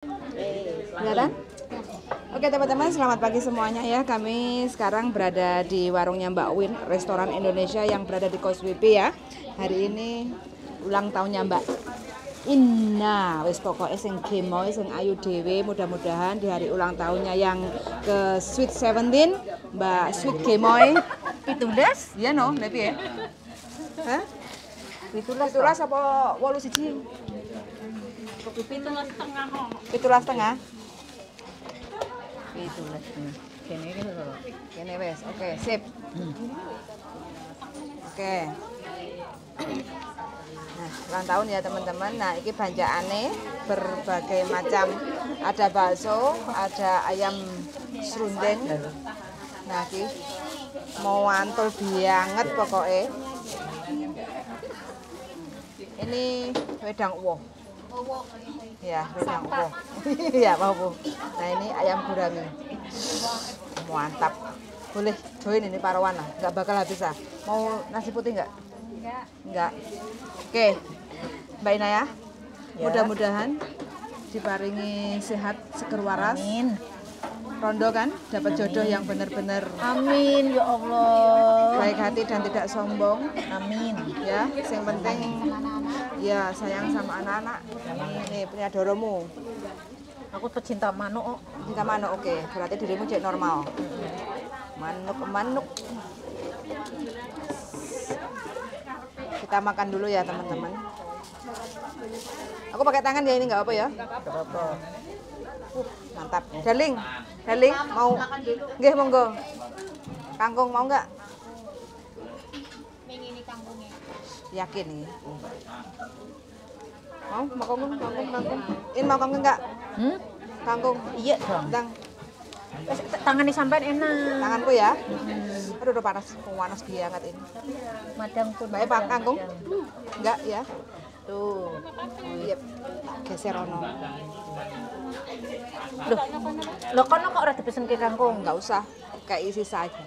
Kelihatan? Oke teman-teman, selamat pagi semuanya ya. Kami sekarang berada di warungnya Mbak Win, restoran Indonesia yang berada di Causeway Bay ya. Hari ini ulang tahunnya Mbak Inna. Wis pokoknya sing gemoy, sing ayu dewe. Mudah-mudahan di hari ulang tahunnya yang ke Sweet 17, Mbak Sweet gemoy. Pitulas? Iya no, lebih ya. Hah? Pitulas apa 81? Pitulas tengah. Pitulas tengah. Kene wes. Oke, sip. Oke. Nah, ulang tahun ya teman-teman. Nah, ini banjaane berbagai macam. Ada bakso, ada ayam serundeng. Nah, iki mau antul banget pokoknya. Ini wedang uwoh. Ya, wedang uwoh. Ya, mau Bu. Nah, ini ayam gurami. Mantap. Boleh join ini parawan lah. Enggak bakal habis ah. Mau nasi putih enggak? Enggak. Oke. Mbak Ina ya. Mudah-mudahan diparingi sehat seger waras. Amin. Rondo kan dapat jodoh yang benar-benar Amin ya Allah. baik hati dan tidak sombong. Amin. Ya, yang penting ya sayang sama anak-anak. Nih punya doromu. Aku pecinta manuk. Cinta manuk, oke. Berarti dirimu cek normal. Manuk. Kita makan dulu ya teman-teman. Aku pakai tangan ya, ini nggak apa ya? Gak apa-apa. Mantap. Darling mau? Nggih monggo. Kangkung mau nggak? Ini kangkungnya. Yakin nih. Mau kangkung. Ini mau kangkung nggak? Kangkung. Iya dong. Dang. Tangan disampein enak. Tanganku ya. Aduh udah panas banget ini. Madang pun. Mbak Pak kangkung? Enggak ya. Tuh. Iya. Geser ono. Loh kan kok ora dipesen ke kangkung? Enggak usah. Kayak sisa aja.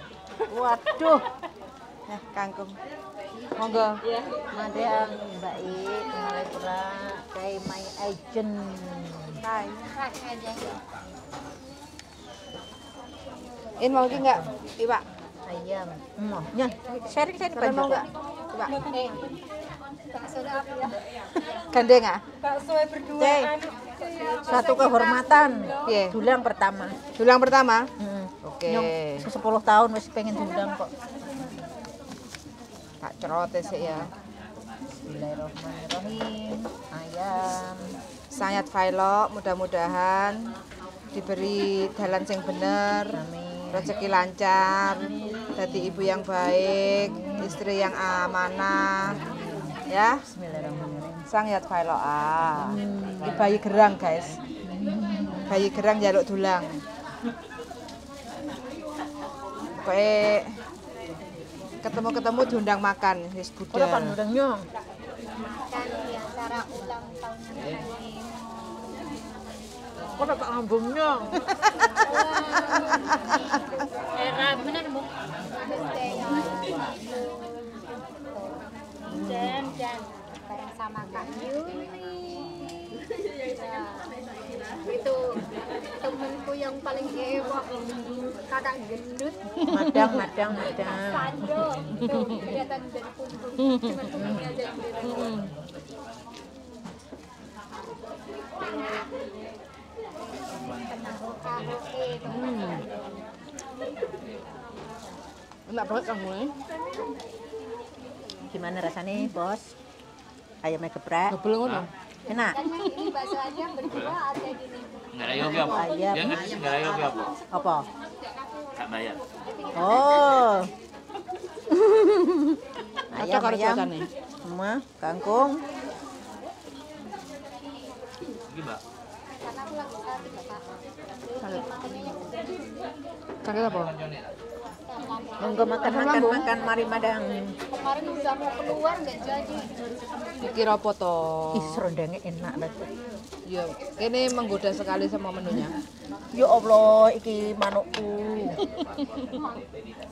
Waduh. Nah, kangkung. Monggo. Madang Mbak I, mulai pula kayak my agent. Hai. aja. In mau ki enggak? Iwa. Ayam. Nya, sharing Kalian mau enggak? Coba. Bakso apa ya? Gandeng ah? Bakso berdua. Cek. Suatu kehormatan. Piye? Dulang pertama. Dulang pertama? Oke. Nyong 10 tahun wis pengen diundang kok. Tak cerote sih ya. Bismillahirrahmanirrahim. Ayam. Sangat Failo, mudah-mudahan diberi jalan sing bener, Amin. rezeki lancar, jadi ibu yang baik, istri yang amanah, ya. Bismillahirrahmanirrahim. Sangat Failo Ini bayi gerang guys, bayi gerang jaluk dulang. Pokoknya ketemu diundang makan, wis Ora pan budal. undang nyong. Kan di acara ulang tahunnya ini. Kok tak ngambung nyong. Era bener Bu. Dan bareng sama Kak Yuli. Itu temenku yang paling heboh, kadang gendut. Madang. Sando, tuh kelihatan dari punggung, cuma punggungnya aja kelihatan. Kena hoka-hoki itu. Enak banget kamu nih. Gimana rasanya, Bos? Ayamnya geprek. Double ngono. Enak. Kan ini bakso aja berdua ada gini. Nggak ada yoga apa? Ayam. Dia nggak ada yoga apa? Apa? Nggak bayar. Oh. Cocok karo cuacane. Semua kangkung. Ini mbak. Karena aku lagi sakit Kak. Sakit apa? Monggo makan, mari madang. Kemarin udah mau keluar nggak jadi. Pikir apa toh? Ih, serundengnya enak banget. Ya, ini menggoda sekali sama menunya. Ya Allah, iki manukku.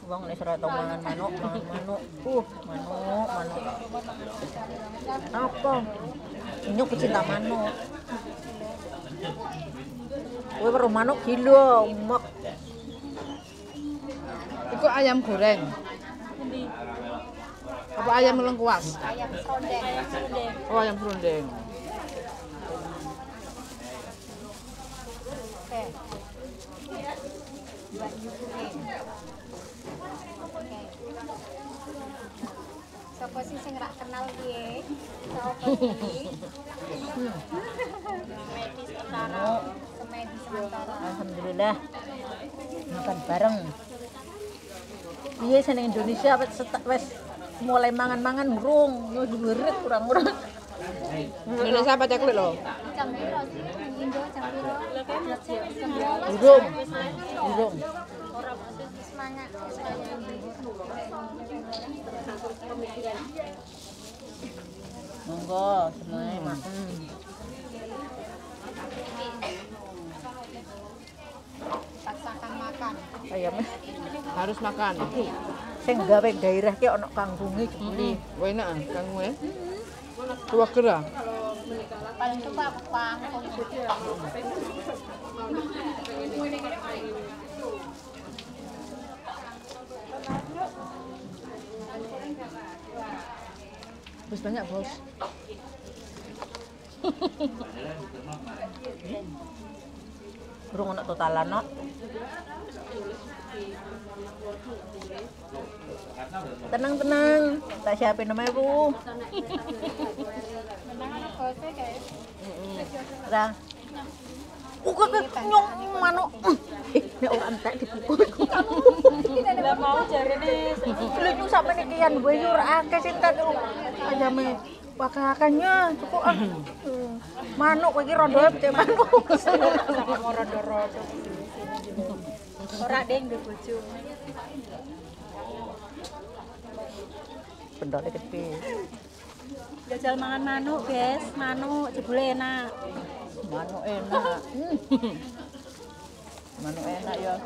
Wong nek ora tau mangan manuk. Manuk. Apa? Ini pecinta manuk. Kowe weruh manuk gila, mek. Iku ayam goreng. Apa ayam lengkuas? Ayam serondeng. Oh, ayam serundeng. Oke. Mbak Yukurin. Oke. Sopo sih sing rak kenal piye? Sopo iki? Semedi sementara. Semedi sementara. Alhamdulillah. Makan bareng. Iya seneng Indonesia wes mulai mangan-mangan urung, yo diwerit kurang-kurang. Indonesia apa ceklik lo? Jam piro sih? Indo jam piro? Urung. Urung. Semangat. Monggo semuanya makan. Paksakan makan. Ayamnya Harus makan. sing gawe daerah ki ana kangkunge jebule. Wah, enak Kang Mu ya. Tua kera. Paling suka pangkong. Bos banyak, Bos. Urung ana totalan no. Tenang-tenang, tak siapin namanya bu. Ra. Kok nyong manuk. Nek ora entek dipukul. Lah mau jarene. Lha nyong sampe kian wae yo ora akeh sing tak ayame pakakane cukup ah. Manuk kowe iki rondoe becek manuk. Sama rondo-rondo. Ora deng ndek bojo. Bendone gede. Jajal mangan manuk, guys. Manuk jebule enak. Manuk enak. Manuk enak ya.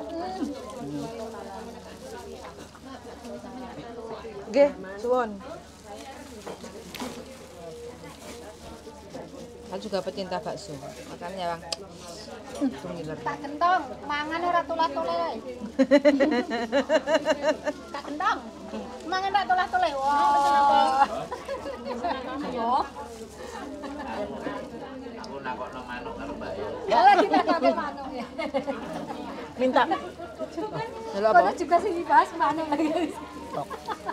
Nggih, suwun. Saya juga pecinta bakso. Makanya, Bang. Ngiler. Tak gentong, mangan ora tulah-tulih. Tak gentong. Mangan ora tulah-tulih. Wah. Yo. Aku nakokno manuk karo Mbak Yo. Lah kita kate manuk ya. Minta. Halo apa? Kono juga sing dibahas manuk lagi.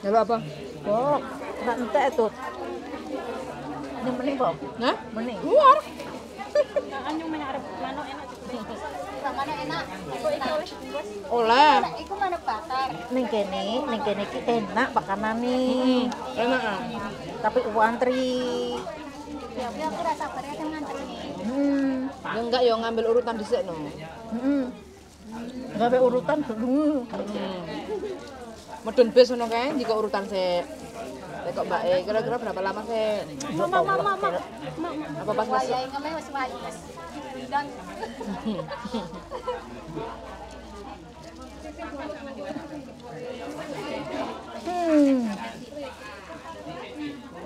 Halo apa? Kok ora entek itu. Ini mending kok. Hah? Mending. Luar. Manuk enak juga. Manuk enak. Oleh. Iku manuk bakar. Ning kene iki enak pakanane. Enak. Ah. Tapi antri. Ya aku ora sabar ya ngantri. Ya enggak ya ngambil urutan dhisik no. Gawe urutan dulu. Medun bis ngono kae jika urutan sik. Kok Mbak E kira-kira berapa lama sih? Mama. Apa pas masuk? Wayahe ngene wis wayu wis. Dan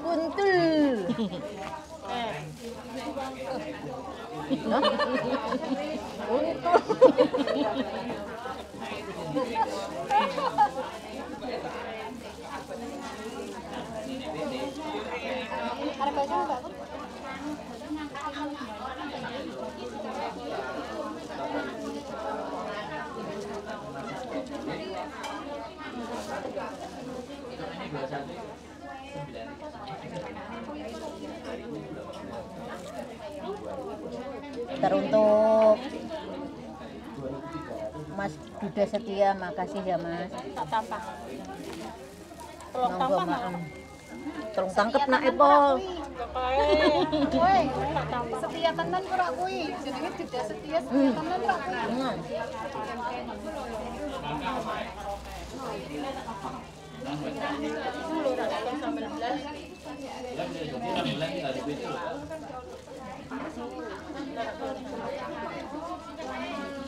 Kuntul. ada baju enggak? Teruntuk Mas Duda Setia, makasih ya Mas. Tak tampak. Monggo maem. Tolong tangkep nak Epo. Woi, setia tenan ora kuwi. Jenenge Duda Setia setia tenan ora kuwi.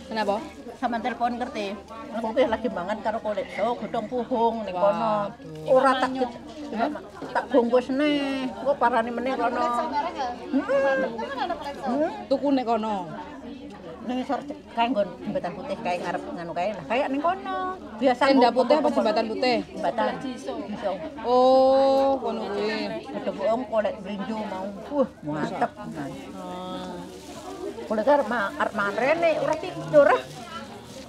Kenapa? Sama telepon ngerti. Aku ki lagi mangan karo kulit godhong puhung ning kono. Ora tak tak bungkusne. Engko parani meneh kono. Sebenarnya nggak? Kan ada kulit Tuku nek kono. Ning isor kae nggon jembatan putih kae ngarep nganu kae lah. Kayak ning kono. Biasa Tenda putih apa jembatan putih? jembatan. Iso. Oh, kono kuwi. Godhong puhung kulit brinjo mau. Mantep. Kulit arep mangan rene ora tidur.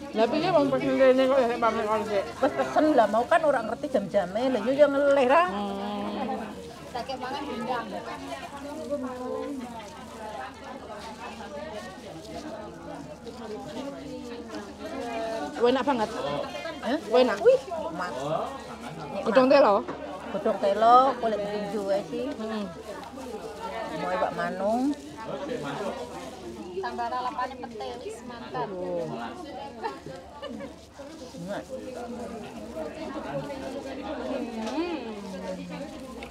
Lah piye wong pesen rene kok ya pamit kon sik. Wes pesen lah mau kan ora ngerti jam-jame. Lah yo ngelih ra. Sakit mangan bindang. Enak banget. Enak. Wih, mas. Godhong telo. Godhong telo, kulit brinjo ae sih. Mau bak manung. Tambah lalapannya petai, wis mantap.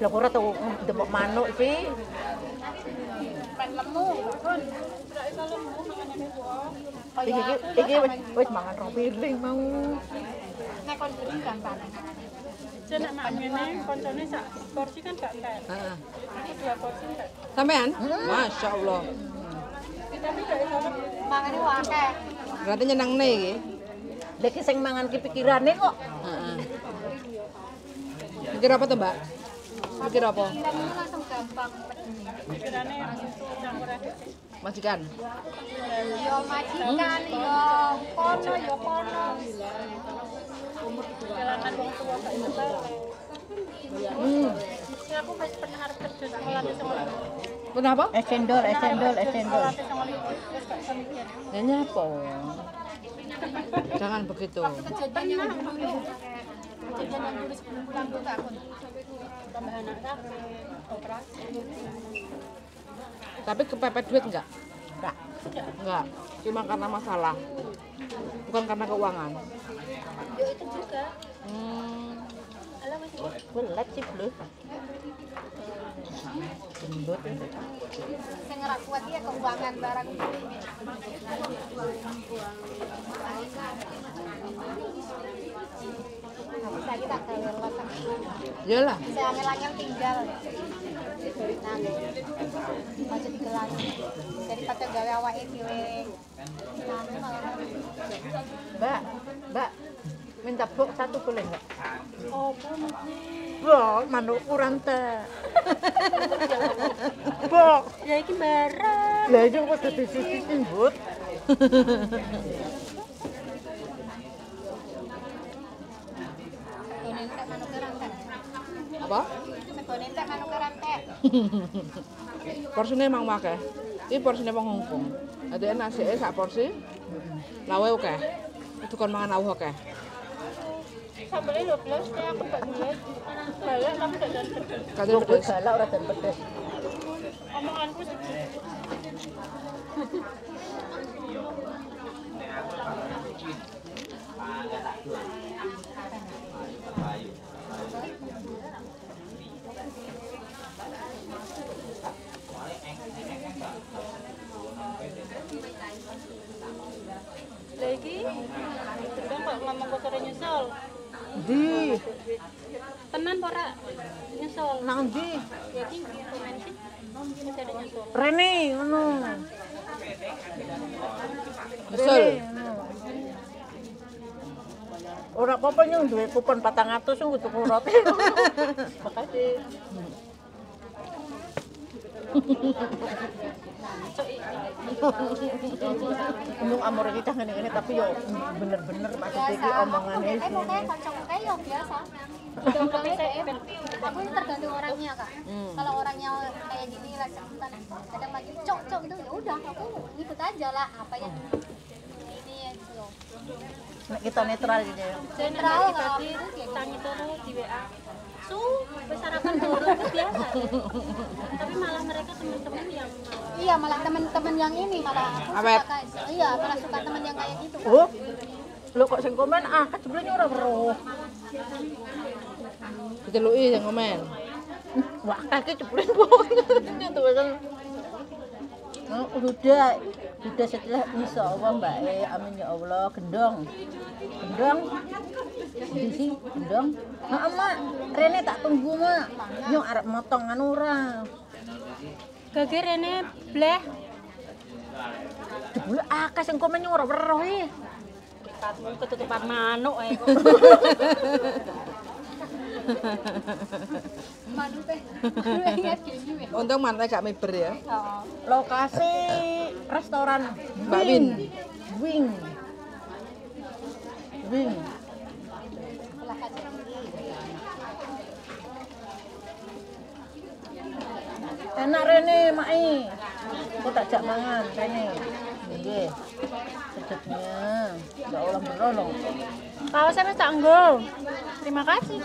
Lah ora tau demok manuk sih. Pen lemu, kan. Iki wis mangan rong piring mau. Nek kon beli gampang. Jenak mak ngene koncone sak porsi kan gak entek. Heeh. Aku 2 porsi entek. Sampean? Masya Allah. Tapi gak iso Mangane akeh. Berarti nyenengne iki. Lha iki sing mangan ki pikirane kok. Heeh. Mikir apa tuh, Mbak? Mikir apa? Kita ini langsung gampang. pikirane campur aduk. Majikan. Yo majikan, yo kono, yo kono. Jalanan wong tua gak iso balik. Ya aku wis pernah arep kerja sekolah di sekolah. Kenapa? Es cendol. Sekolah di sekolah wis gak iso mikir. Ya nyapa? Jangan begitu. Kejadian yang dulu. Kejadian yang dulu sebelum pulang tuh tak kon. Tambah anak kabeh, operasi. Tapi kepepet duit enggak? Enggak. Enggak. Cuma karena masalah. Bukan karena keuangan. Yo itu juga. Belet sih bleh. Gendut. Sing ora kuat ya keuangan barang. Bisa kita gawe lot. Iyalah. Saya angel-angel tinggal. Nah, aja digelas. Daripada gawe awake dhewe. Nah, Mbak, minta bok satu boleh enggak? Opo Bok, manuk kurang teh. Bok. ya iki barang. Lah iki kok disisihin, Bud. Segone entek manuk rantek. Apa? Segone entek manuk rantek. Porsine emang akeh. Iki porsine wong Hongkong. Dadi nasike sak porsi. Lawe akeh. Kudu kon mangan lawuh akeh. Sambelé 12 kayak aku gak duwe. Galak tapi gak dan pedes. Kate Bok pedes. galak ora dan pedes. Omonganku sedih. Lagi, kadang kok ngomong kotor nyesel. Di, Tenan ora nyesel. nang di. Jadi komen sih, masih ada nyesel. Rene ngono. Nyesel. Ora apa-apa nyung duwe kupon 400 sing tuku roti. Makasih. Untung amor kita ngene-ngene tapi yo bener-bener maksud iki omongane sih. Pokoknya kancaku kayak yo biasa. Aku ini tergantung orangnya kak. Kalau orangnya kayak gini lah kadang lagi cok gitu ya udah aku ngikut aja lah apa yang ini ya gitu loh. Nek kita netral gitu ya. Netral kalau aku itu kayak Tangi turu di WA. Wis sarapan dulu itu biasa. Tapi malah mereka teman-teman yang iya malah teman-teman yang ini malah aku Awet. suka kayak iya malah suka teman yang kayak gitu. Oh. Lo kok sing komen kan sebelumnya ora weruh. Diteluki yang komen. Wah, kaki ceplin banget. Itu kan. Oh, udah. Sudah setelah insya Allah Mbak amin ya Allah gendong di sih gendong nah emak Rene tak tunggu mak nyok arep motong anu ora Gage rene bleh. jebule akeh sing komen ora weruh iki Katmu ketutupan manuk ae. Manu teh. Ingat gini weh. Untung manuknya gak miber ya. Oh. lokasi restoran Mbak Win. Wing Belah kaca. enak Rene Mai aku tak jak mangan Rene nggih sedepnya ya Allah berolong Kaosnya wis tak nggo. Terima kasih.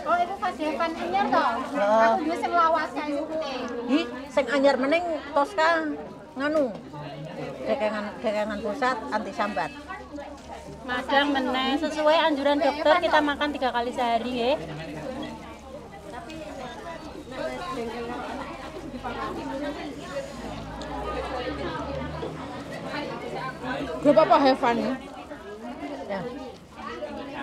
Oh, itu pas Evan anyar toh. Heeh. Aku dhewe sing lawas kae sukune. Hi, sing anyar meneng Tosca nganu. Dekengan pusat anti sambat. Madang meneh sesuai anjuran dokter kita makan 3 kali sehari ya. Grup apa Heaven ya? Ya.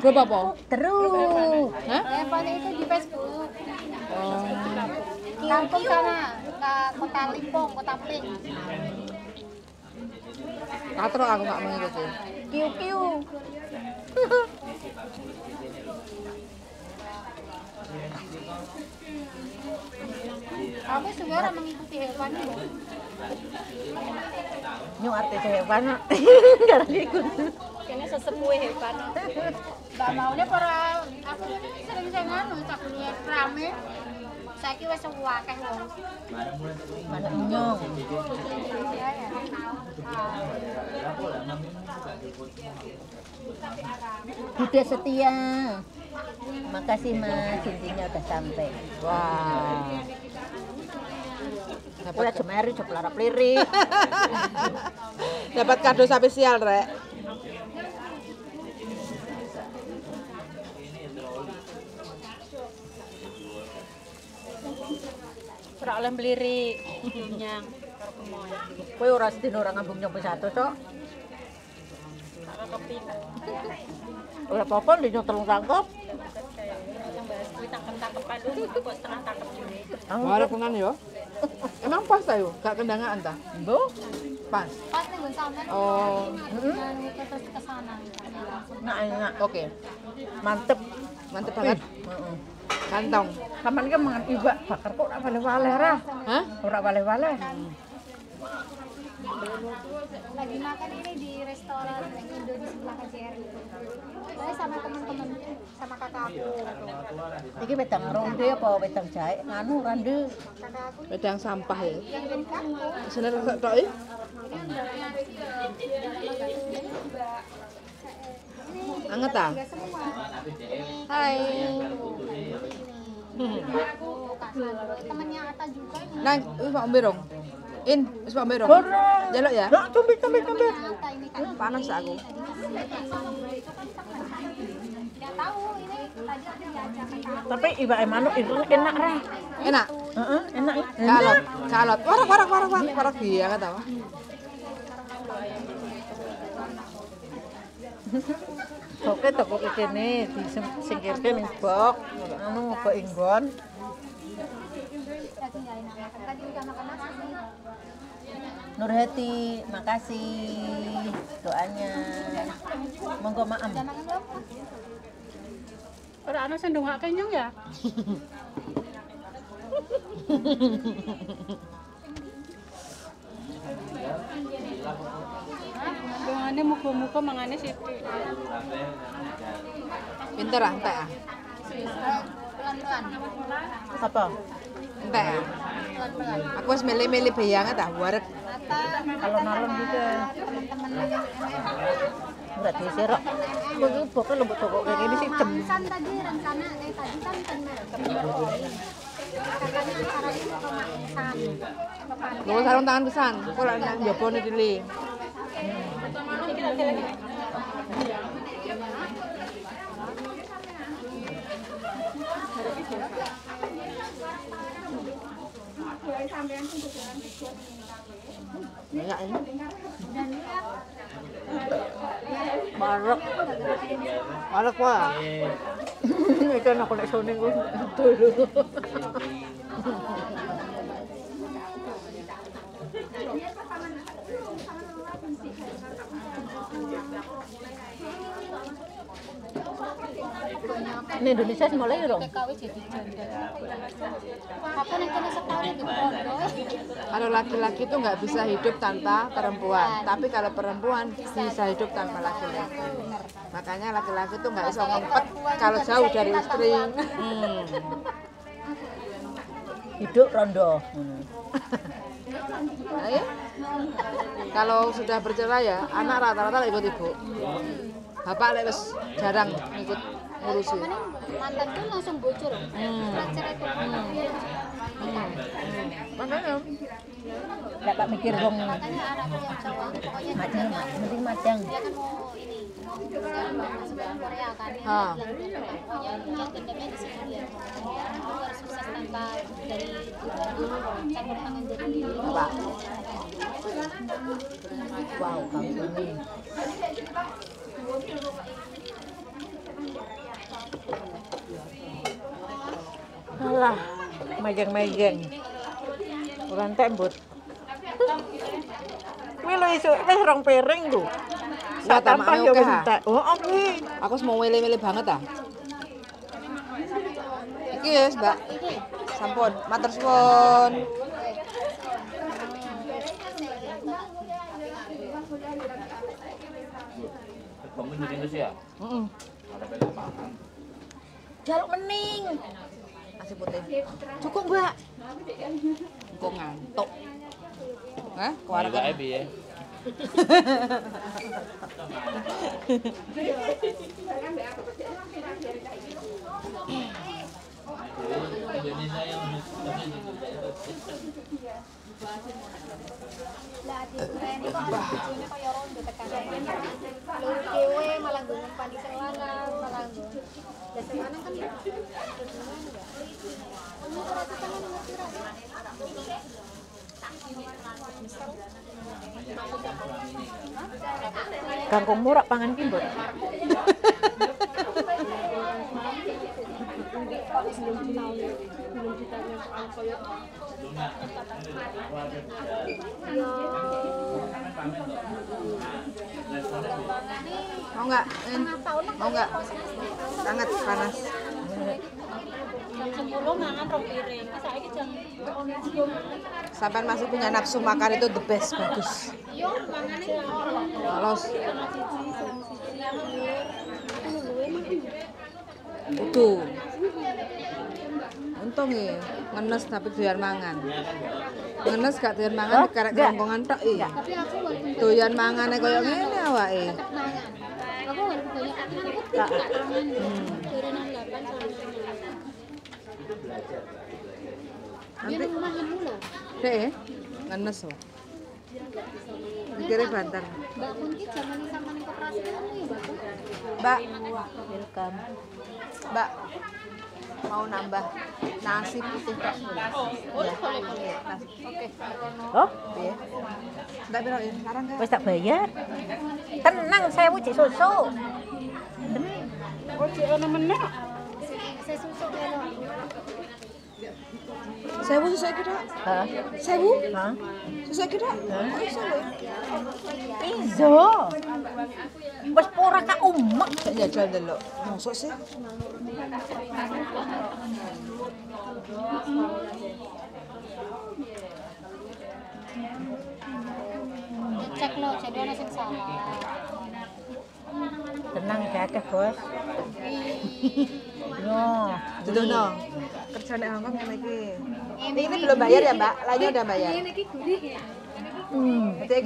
Grup apa? Terus. Hah? Evan itu di Facebook. Oh. Lampung sana, ke kota Limpong, kota Pling. Katro aku gak mengikuti. Kiu. Aku sebenarnya mengikuti Evan itu. Nyu artis hewan. Garang ikut. Kene sesepuh hebat. Mbak maunya para aku sering sing anu tak lihat rame. Saiki wis akeh wong. Mana nyong. Iya ya. Bude setia. Makasih Mas, intinya udah sampai. Wah. Udah jemari, jeplara pelirik. Dapat kado spesial, Rek. Ora oleh mlirik. Nyang. Kowe ora sedina ora ngambung nyampe satu, Cok. Ora kepin. Ora apa-apa ndino telung tangkep. Yang bahas kuwi tangkep-tangkepan dulu kok setengah tangkep dhewe. Warung tenan yo. Emang pas ta yo? Gak kendangan ta? Mbok, Pas. Pas ning nggon sampean. Oh, Dan terus ke sana. nak enak. oke. Mantep. Mantep banget. Heeh. Kantong. Kapan iki mangan iwak bakar kok ora wale-wale ra? Hah? Ora wale-wale. Lagi makan ini di restoran Indo di sebelah KJRI. Saya sama teman-teman, sama kakak aku. Iki wedang ronde apa wedang jahe? Nganu rande. Kakak aku Wedang sampah ya. yang dari kampung. Sener tok ya? Anget ta? Enggak semua. Hai. Aku kakak temannya Ata juga ini. Nang, wis mau berong. In, wis mau berong. Borong. Jaluk ya. Lah tumbi. Ata ini kan. Panas aku. Tidak tahu ini tadi aku diajak ke kampung. Tapi iwak manuk itu enak ra. Enak. Heeh, enak. Kalot, kalot. Warak dia kata. Oke toko kene disingkirke ning bok, anu mbok inggon. Lagi nggak enak makan. Tadi udah makan nasi. Nurhati, makasih doanya. Monggo maam. Udah makan belum? Ora ana sing ndongake nyong ya. Dongane muga-muga mangane sithik. Pinter ah, entek ah. Pelan-pelan. Apa? Entek ah. Pelan-pelan. Aku wis milih-milih banget ah, warek. Ata Kalau malam juga teman-teman enggak diserok. Kok boke lembut toko kayak gini sih cem. San tadi rencana tadi kan temen poin. Katanya acara ini mau ke Maesan. Ke pantai. Lu sarung tangan pisan. Kok lak nang njabone dili. Banyak ini. Marek. Marek wah. Itu anak nek sone ku dulu. Ini Indonesia mulai dong. TKW jadi janda. Aku nek kene setahun di Bondo. Kalau laki-laki itu nggak bisa hidup tanpa perempuan, tapi kalau perempuan bisa hidup tanpa laki-laki. Makanya laki-laki itu nggak bisa ngumpet kalau jauh dari istri. Hidup rondo. Nah, ya. Kalau sudah bercerai ya, anak rata-rata ikut ibu. Bapak wis jarang ikut ngurusi. Mana mantanku langsung bocor. Setelah cerai tuh. Makanya Dapat mikir dong. Makanya anakku yang cowok pokoknya Macam penting macam. dia kan mau ini mau masuk ke Korea kan dia Ah. bilang pokoknya yang dendamnya di sini dia aku harus sukses tanpa dari campur tangan dari Bapak. Wow, kamu ini. Alah, mejeng-mejeng. Orang tembut. Milo isu wis rong piring ku. Nggak, Sak tampah tamake ya oke, wis ha? entek. Oh, oke. Aku mau wele-wele banget ah. Iki wis, Mbak. Sampun, matur suwun. Bangun di Indonesia. Heeh. Ada banyak makan. Jaluk mening. Nasi putih. Cukup, Mbak. Engko ngantuk. Hah? Warga Keluarga. Ebi ya. Indonesia yang lah di tren itu bojone kaya rondo tekanan lur dhewe malah nggo ngempani sing lanang malah nggo ya sing lanang kan ini ora tekan ngerti ra Kangkung murah pangan kimbut. Mau nggak? Mau nggak? Sangat panas. Jam 10 mangan rong piring. Saiki jam Sampai masih punya nafsu makan itu the best, bagus. Los. Itu. Untung ya, ngenes tapi doyan mangan. Ngenes gak doyan mangan karek kerongkongan tok iya. tapi aku walaupun Doyan mangane koyo ngene awake. mangan aku walaupun banyak aku gak mangan dari 68 sampai 9. dia nang mangan mulu Dek, ngenes wae. Mikire banter. Mbak Kun ki jaman sampean koperasi ngono ya Mbak Kun Mbak, Welcome. Mbak. Mau nambah nasi putih Kak. Ya. Nasi. Oke. Oh, Piye? Ndak piro ya sekarang Kak? wis tak bayar. Tenang, saya cek susu. saya susuk melo Sewu susah iki, Dok. Hah? Sewu? Hah? Susah iki, Dok. Iso lho. Iso. Wis ora kak umek. Gak jajal delok. Mosok sih? cek lo jadi ana sing salah Tenang ya, Bos. Yo, Dudono. Kerja nek Hongkong ngene iki. Ini belum bayar ya, Mbak? Lainnya udah bayar. Berarti iki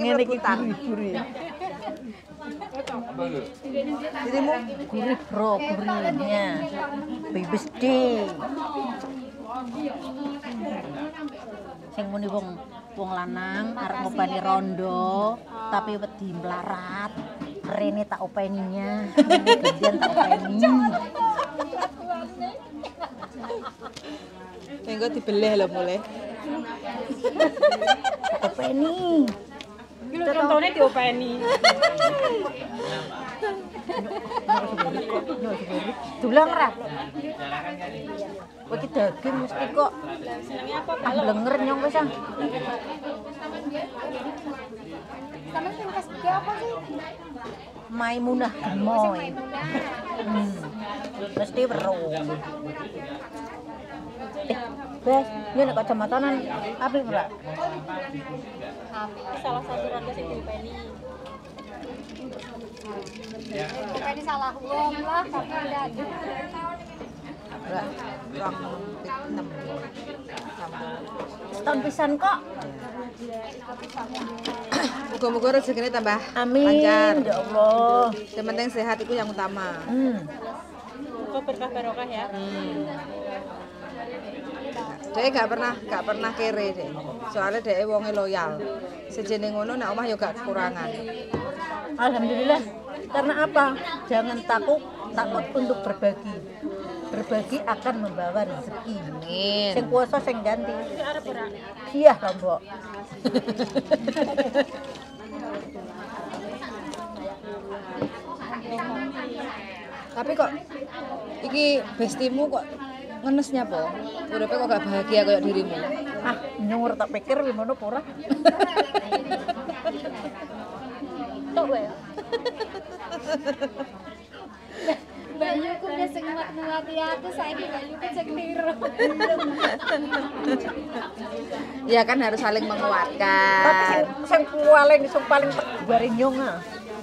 ngene iki rebutan. gurih-gurih. Dirimu Gurih bro, gurihnya. Bibis deh. Sing muni wong lanang arep ngopani rondo, tapi wedi melarat. Rene tak openinya. Gedean tak openi. mengko dibeleh lho mulai. sini. Openi. Lu contohnya diopeni. Dulang ra. Kowe iki daging mesti kok Senengnya apa? blenger nyong wis ah. Sama yang kasih dia apa sih? Maimunah gemoy. Mesti weruh. Bes, ini nek kacamatanan apik ora? Salah satu rada sing diopeni. Bukan ini salah uang lah, tapi udah ada. Ora, rong 6. Setahun pisan kok. Muga-muga rezekine tambah Amin. lancar. Ya Allah. Yang penting sehat itu yang utama. Kok berkah barokah ya. Dia gak pernah kere deh. Soalnya dia wonge loyal. Sejene ngono nek omah yo gak kekurangan. Alhamdulillah. Karena apa? Jangan takut untuk berbagi. Berbagi akan membawa rezeki. Amin. Sing kuasa sing ganti. Iki arep ora. Iya, Lombok. Tapi kok iki bestimu kok ngenesnya po? Uripe kok gak bahagia kayak dirimu? Ah, nyuwur tak pikir gimana ora? Tok wae. Bayuku dia sing nguat-nguati aku, saiki bayuku sing niru. Ya kan harus saling menguatkan. Tapi sing paling tegar nyong ah.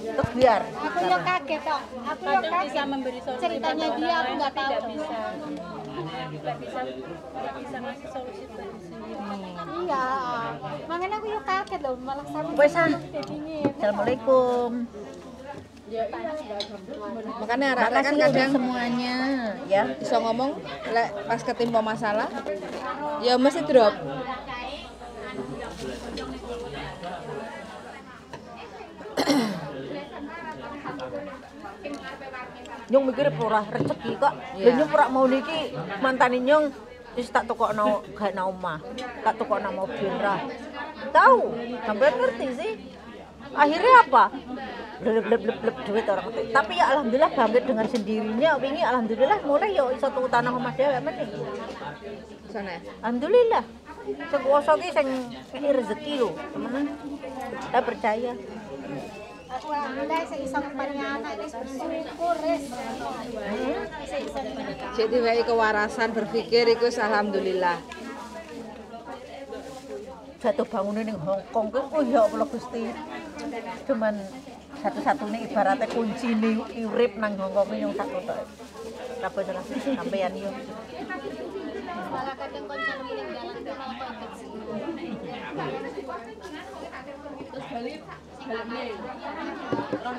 Tegar. Aku yo kaget kok. Aku yo Kadang bisa kaget. memberi solusi Ceritanya pada dia orang aku lain, nggak tapi tahu. nggak bisa ngasih solusi buat diri sendiri. Iya. Makanya aku yo kaget loh, malah sama. Wes ah. Ini. Assalamualaikum. Makanya arek-arek kan Makasih kadang untuk semuanya ya. bisa ngomong lek pas ketimpa masalah ya mesti drop. Nyong mikir ora rezeki kok. Iya. Lha nyong ora mau niki mantane nyong wis tak tukokno gawe nang omah. Tak tukokno mobil ra. Tahu, sampean ngerti sih. Akhirnya apa? Bleb duit orang ngerti. Tapi ya alhamdulillah bangkit dengan sendirinya. Wingi alhamdulillah mulai yo iso tuku tanah omah dhewe meneh. Sana. Alhamdulillah. Sing kuwasa ki sing ini rezeki lho, temenan. Kita percaya. Aku alhamdulillah sing iso ngepani anak wis bersyukur wis. Cek diwehi kewarasan berpikir iku alhamdulillah. Jatuh bangunnya ning Hongkong ku oh ya Allah Gusti. Cuman satu-satunya ibaratnya kunci nih urip nang Hongkong yang satu tok. Apa salah sampean yo. Malah kadang konco miring jalan ke malah kok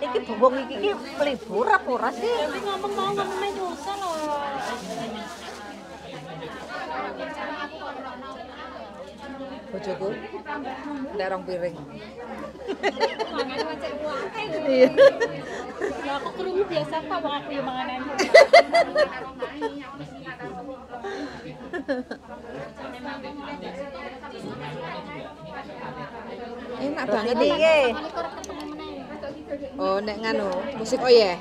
Iki bubong iki libur apa ora sih? Tapi ngomong-ngomongnya nyusah loh. Bojoku ndak rong piring. Iya. Ya aku kerungu biasa kok bang aku yang manganan. Enak Terus banget ini iki. ye. Oh nek nganu musik oh ya.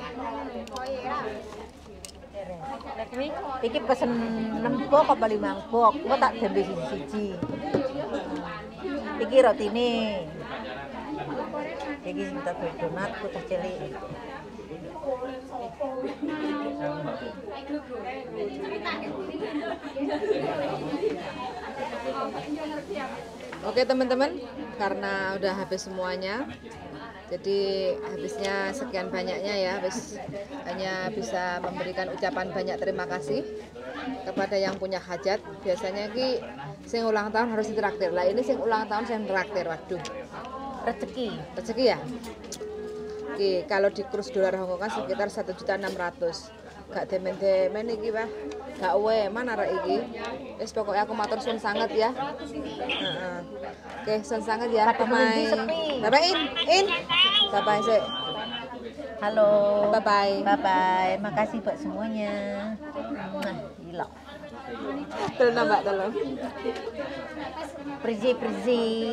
Iki pesen 6 bok apa 5 bok. Engko tak dembe siji-siji. Iki rotine. Iki sing tak donat ku teh cilik. Oke teman-teman, karena udah habis semuanya, jadi habisnya sekian banyaknya ya, hanya bisa memberikan ucapan banyak terima kasih kepada yang punya hajat. Biasanya ki sing ulang tahun harus ditraktir lah, ini sing ulang tahun saya traktir, waduh rezeki ya. Ki kalau di kurs dolar Hongkong kan sekitar 1.600.000. Gak demen-demen iki Pak. Gak mana arek iki. Wis pokoknya aku matur suwun sangat ya. Heeh. Oke, suwun sangat ya. Bye. Bye in. Bye sik. Halo. Bye bye. Bye bye. Makasih buat semuanya. Gila. Terus nambah tolong. Perzi.